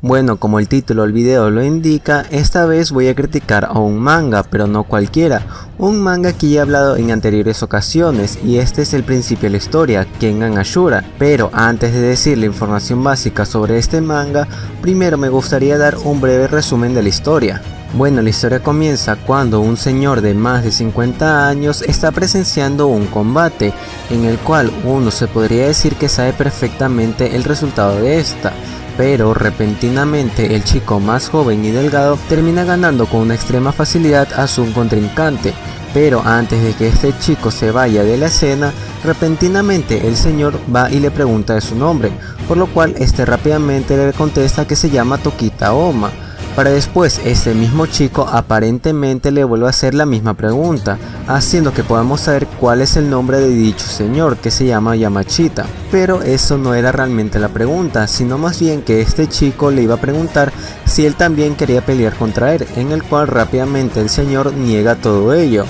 Bueno, como el título del video lo indica, esta vez voy a criticar a un manga, pero no cualquiera, un manga que ya he hablado en anteriores ocasiones, y este es el principio de la historia, Kengan Ashura. Pero antes de decir la información básica sobre este manga, primero me gustaría dar un breve resumen de la historia. Bueno, la historia comienza cuando un señor de más de 50 años está presenciando un combate, en el cual uno se podría decir que sabe perfectamente el resultado de esta. Pero repentinamente el chico más joven y delgado termina ganando con una extrema facilidad a su contrincante. Pero antes de que este chico se vaya de la escena, repentinamente el señor va y le pregunta de su nombre, por lo cual este rápidamente le contesta que se llama Tokita Oma. Para después este mismo chico aparentemente le vuelve a hacer la misma pregunta, haciendo que podamos saber cuál es el nombre de dicho señor, que se llama Yamashita. Pero eso no era realmente la pregunta, sino más bien que este chico le iba a preguntar si él también quería pelear contra él, en el cual rápidamente el señor niega todo ello.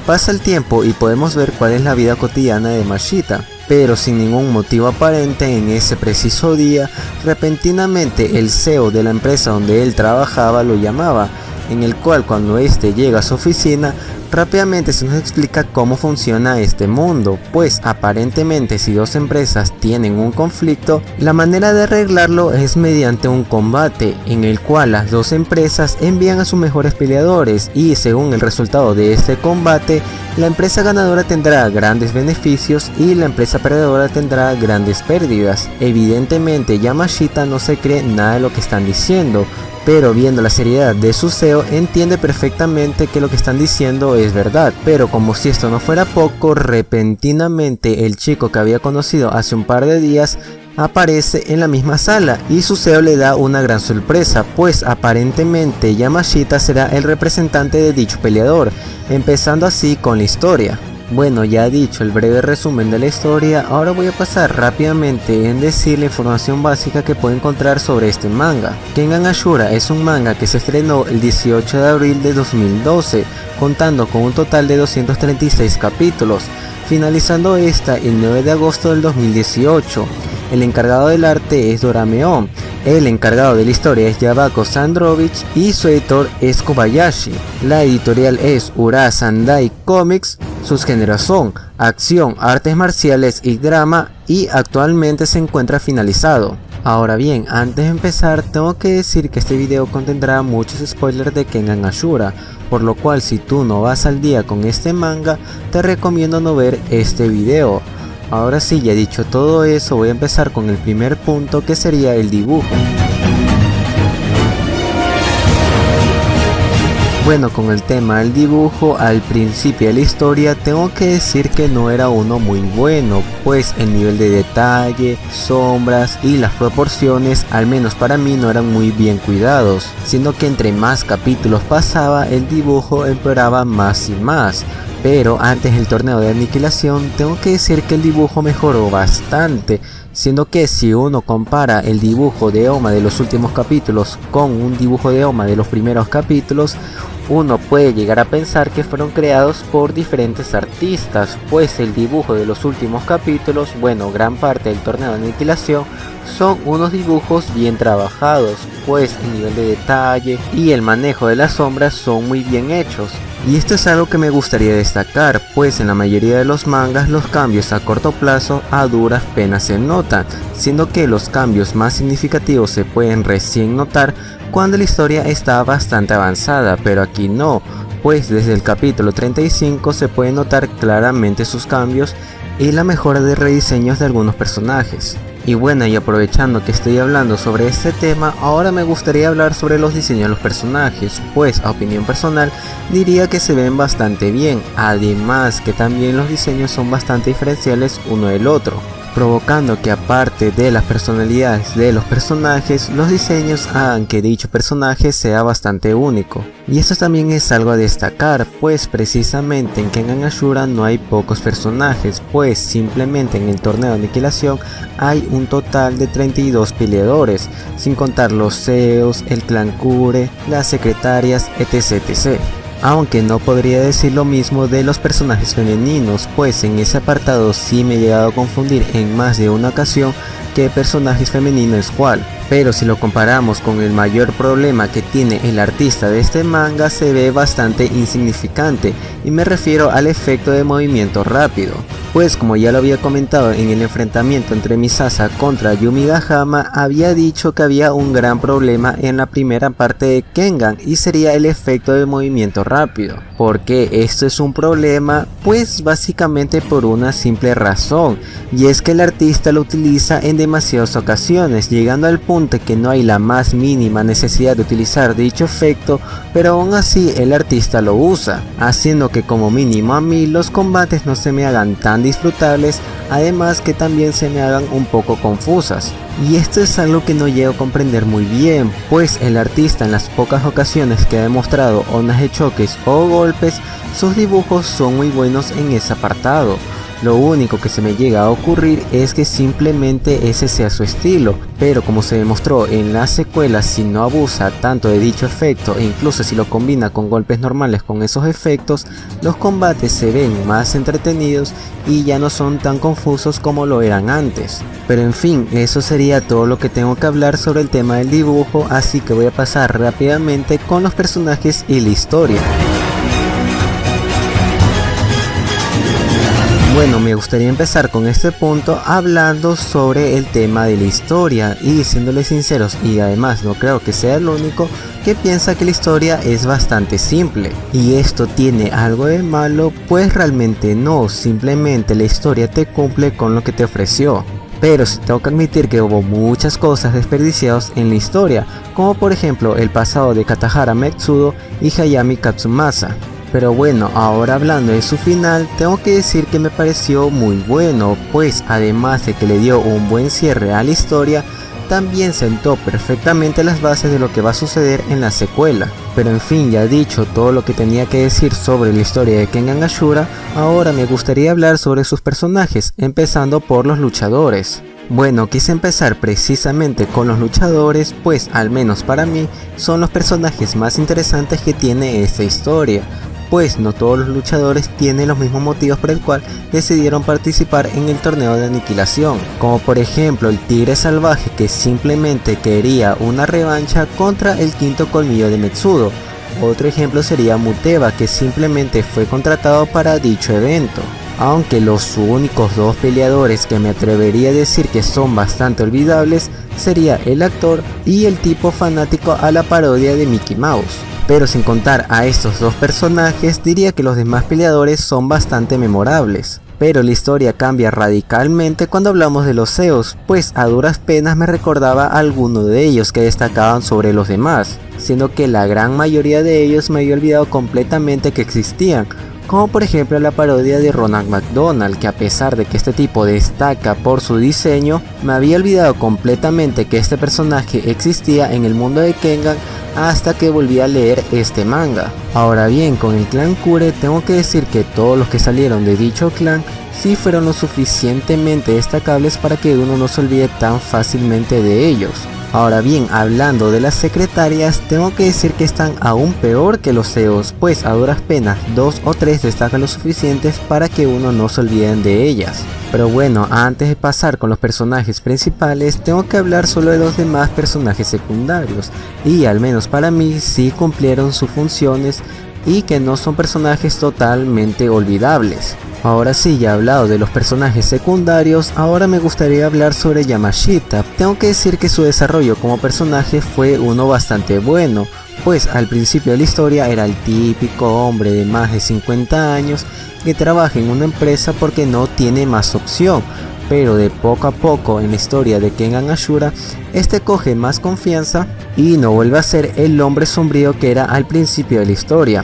Pasa el tiempo y podemos ver cuál es la vida cotidiana de Yamashita. Pero sin ningún motivo aparente en ese preciso día, repentinamente el CEO de la empresa donde él trabajaba lo llamaba, en el cual cuando este llega a su oficina, rápidamente se nos explica cómo funciona este mundo, pues aparentemente si dos empresas tienen un conflicto, la manera de arreglarlo es mediante un combate, en el cual las dos empresas envían a sus mejores peleadores y según el resultado de este combate, la empresa ganadora tendrá grandes beneficios y la empresa perdedora tendrá grandes pérdidas. Evidentemente Yamashita no se cree nada de lo que están diciendo, pero viendo la seriedad de su CEO entiende perfectamente que lo que están diciendo es verdad. Pero como si esto no fuera poco, repentinamente el chico que había conocido hace un par de días aparece en la misma sala y su CEO le da una gran sorpresa, pues aparentemente Yamashita será el representante de dicho peleador, empezando así con la historia. Bueno, ya dicho el breve resumen de la historia, ahora voy a pasar rápidamente en decir la información básica que puedo encontrar sobre este manga. Kengan Ashura es un manga que se estrenó el 18 de abril de 2012, contando con un total de 236 capítulos, finalizando esta el 9 de agosto del 2018. El encargado del arte es Doraemon, el encargado de la historia es Yabako Sandrovich y su editor es Kobayashi. La editorial es Ura Sandai Comics, sus géneros son acción, artes marciales y drama y actualmente se encuentra finalizado. Ahora bien, antes de empezar tengo que decir que este video contendrá muchos spoilers de Kengan Ashura, por lo cual si tú no vas al día con este manga te recomiendo no ver este video. Ahora sí, ya dicho todo eso, voy a empezar con el primer punto, que sería el dibujo. Bueno, con el tema del dibujo, al principio de la historia tengo que decir que no era uno muy bueno, pues el nivel de detalle, sombras y las proporciones, al menos para mí, no eran muy bien cuidados, siendo que entre más capítulos pasaba el dibujo empeoraba más y más. Pero antes del torneo de aniquilación tengo que decir que el dibujo mejoró bastante, siendo que si uno compara el dibujo de Oma de los últimos capítulos con un dibujo de Oma de los primeros capítulos, uno puede llegar a pensar que fueron creados por diferentes artistas, pues el dibujo de los últimos capítulos, bueno, gran parte del torneo de aniquilación, son unos dibujos bien trabajados, pues el nivel de detalle y el manejo de las sombras son muy bien hechos. Y esto es algo que me gustaría destacar, pues en la mayoría de los mangas los cambios a corto plazo a duras penas se notan, siendo que los cambios más significativos se pueden recién notar cuando la historia está bastante avanzada, pero aquí no, pues desde el capítulo 35 se pueden notar claramente sus cambios y la mejora de rediseños de algunos personajes. Y bueno, y aprovechando que estoy hablando sobre este tema, ahora me gustaría hablar sobre los diseños de los personajes, pues a opinión personal diría que se ven bastante bien, además que también los diseños son bastante diferenciales uno del otro, provocando que aparte de las personalidades de los personajes, los diseños hagan que dicho personaje sea bastante único. Y esto también es algo a destacar, pues precisamente en Kengan Ashura no hay pocos personajes, pues simplemente en el torneo de aniquilación hay un total de 32 peleadores, sin contar los CEOs, el clan Kure, las secretarias, etc. Aunque no podría decir lo mismo de los personajes femeninos, pues en ese apartado sí me he llegado a confundir en más de una ocasión qué personaje femenino es cuál. pero si lo comparamos con el mayor problema que tiene el artista de este manga, se ve bastante insignificante, y me refiero al efecto de movimiento rápido. Pues como ya lo había comentado en el enfrentamiento entre Misasa contra Yumi Gahama, había dicho que había un gran problema en la primera parte de Kengan, y sería el efecto de movimiento rápido. ¿Por qué esto es un problema? Pues básicamente por una simple razón, y es que el artista lo utiliza en demasiadas ocasiones, llegando al punto que no hay la más mínima necesidad de utilizar dicho efecto, pero aún así el artista lo usa, haciendo que como mínimo a mí los combates no se me hagan tan disfrutables, además que también se me hagan un poco confusas. Y esto es algo que no llego a comprender muy bien, pues el artista en las pocas ocasiones que ha demostrado ondas de choques o golpes, sus dibujos son muy buenos en ese apartado. Lo único que se me llega a ocurrir es que simplemente ese sea su estilo, pero como se demostró en las secuelas, si no abusa tanto de dicho efecto e incluso si lo combina con golpes normales con esos efectos, los combates se ven más entretenidos y ya no son tan confusos como lo eran antes. Pero en fin, eso sería todo lo que tengo que hablar sobre el tema del dibujo, así que voy a pasar rápidamente con los personajes y la historia. Bueno, me gustaría empezar con este punto hablando sobre el tema de la historia y siéndoles sinceros, y además no creo que sea el único que piensa que la historia es bastante simple. Y esto tiene algo de malo, pues realmente no, simplemente la historia te cumple con lo que te ofreció. Pero sí tengo que admitir que hubo muchas cosas desperdiciadas en la historia, como por ejemplo el pasado de Katahara Metsudo y Hayami Katsumasa. Pero bueno, ahora hablando de su final, tengo que decir que me pareció muy bueno, pues además de que le dio un buen cierre a la historia, también sentó perfectamente las bases de lo que va a suceder en la secuela. Pero en fin, ya dicho todo lo que tenía que decir sobre la historia de Kengan Ashura, ahora me gustaría hablar sobre sus personajes, empezando por los luchadores. Bueno, quise empezar precisamente con los luchadores, pues al menos para mí son los personajes más interesantes que tiene esta historia, pues no todos los luchadores tienen los mismos motivos por el cual decidieron participar en el torneo de aniquilación, como por ejemplo el tigre salvaje, que simplemente quería una revancha contra el quinto colmillo de Metsudo. Otro ejemplo sería Muteba, que simplemente fue contratado para dicho evento. Aunque los únicos dos peleadores que me atrevería a decir que son bastante olvidables sería el actor y el tipo fanático a la parodia de Mickey Mouse. Pero sin contar a estos dos personajes, diría que los demás peleadores son bastante memorables. Pero la historia cambia radicalmente cuando hablamos de los Zeus, pues a duras penas me recordaba a alguno de ellos que destacaban sobre los demás, siendo que la gran mayoría de ellos me había olvidado completamente que existían, como por ejemplo la parodia de Ronald McDonald, que a pesar de que este tipo destaca por su diseño, me había olvidado completamente que este personaje existía en el mundo de Kengan hasta que volví a leer este manga. Ahora bien, con el clan Kure tengo que decir que todos los que salieron de dicho clan sí fueron lo suficientemente destacables para que uno no se olvide tan fácilmente de ellos. Ahora bien, hablando de las secretarias, tengo que decir que están aún peor que los Zeus, pues a duras penas 2 o 3 destacan lo suficientes para que uno no se olvide de ellas. Pero bueno, antes de pasar con los personajes principales, tengo que hablar solo de los demás personajes secundarios, y al menos para mí sí cumplieron sus funciones y que no son personajes totalmente olvidables. Ahora sí, ya he hablado de los personajes secundarios, ahora me gustaría hablar sobre Yamashita. Tengo que decir que su desarrollo como personaje fue uno bastante bueno, pues al principio de la historia era el típico hombre de más de 50 años que trabaja en una empresa porque no tiene más opción, pero de poco a poco en la historia de Kengan Ashura, este coge más confianza y no vuelve a ser el hombre sombrío que era al principio de la historia.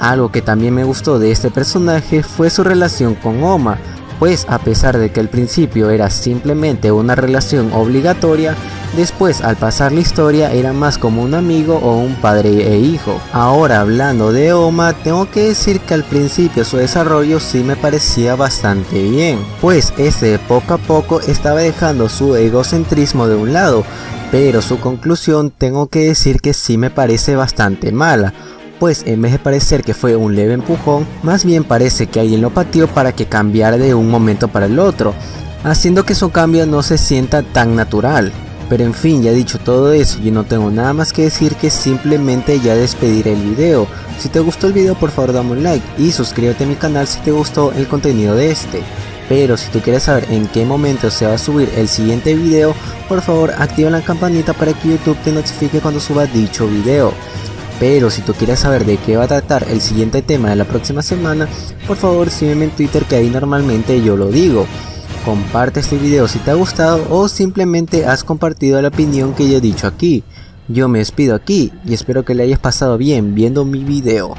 Algo que también me gustó de este personaje fue su relación con Oma, pues a pesar de que al principio era simplemente una relación obligatoria, después al pasar la historia era más como un amigo o un padre e hijo. Ahora hablando de Oma, tengo que decir que al principio su desarrollo sí me parecía bastante bien, pues este de poco a poco estaba dejando su egocentrismo de un lado, pero su conclusión tengo que decir que sí me parece bastante mala, pues en vez de parecer que fue un leve empujón, más bien parece que alguien lo pateó para que cambiara de un momento para el otro, haciendo que su cambio no se sienta tan natural. Pero en fin, ya dicho todo eso, yo no tengo nada más que decir que simplemente ya despedir el video. Si te gustó el video, por favor dame un like y suscríbete a mi canal si te gustó el contenido de este. Pero si tú quieres saber en qué momento se va a subir el siguiente video, por favor activa la campanita para que YouTube te notifique cuando suba dicho video. Pero si tú quieres saber de qué va a tratar el siguiente tema de la próxima semana, por favor sígueme en Twitter, que ahí normalmente yo lo digo. Comparte este video si te ha gustado o simplemente has compartido la opinión que yo he dicho aquí. Yo me despido aquí y espero que le hayas pasado bien viendo mi video.